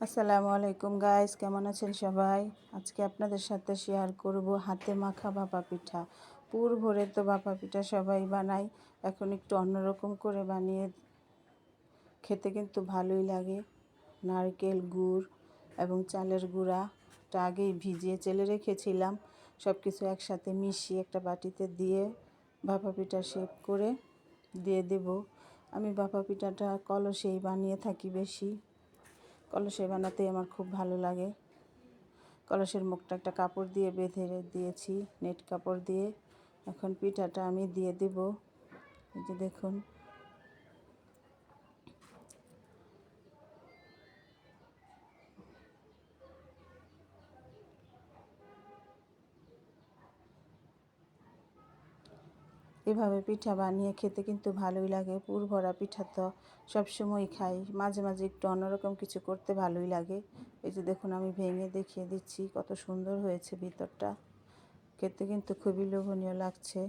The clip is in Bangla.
আসসালামু আলাইকুম গাইস, কেমন আছেন সবাই? আজকে আপনাদের সাথে শেয়ার করব হাতে মাখা ভাপা পিঠা। পুর ভরে তো ভাপা পিঠা সবাই বানায়, এখন একটু অন্যরকম করে বানিয়ে খেতে কিন্তু ভালোই লাগে। নারকেল গুড় এবং চালের গুঁড়াটা আগেই ভিজিয়ে চেলে রেখেছিলাম, সব কিছু একসাথে মিশিয়ে একটা বাটিতে দিয়ে ভাপা পিঠা শেপ করে দিয়ে দেব। আমি ভাপা পিঠাটা কলসেই বানিয়ে থাকি বেশি, কলসে বানাতে আমার খুব ভালো লাগে। কলসের মুখটা একটা কাপড় দিয়ে বেঁধে দিয়েছি, নেট কাপড় দিয়ে। এখন পিঠাটা আমি দিয়ে দেব। এই যে দেখুন, এভাবে পিঠা বানিয়ে খেতে কিন্তু ভালোই লাগে। পুর ভরা পিঠা তো সবসময় খাই, মাঝে মাঝে একটু অন্যরকম কিছু করতে ভালোই লাগে। এই যে দেখুন, আমি ভেঙে দেখিয়ে দিচ্ছি কত সুন্দর হয়েছে ভিতরটা, খেতে কিন্তু খুবই লোভনীয় লাগছে।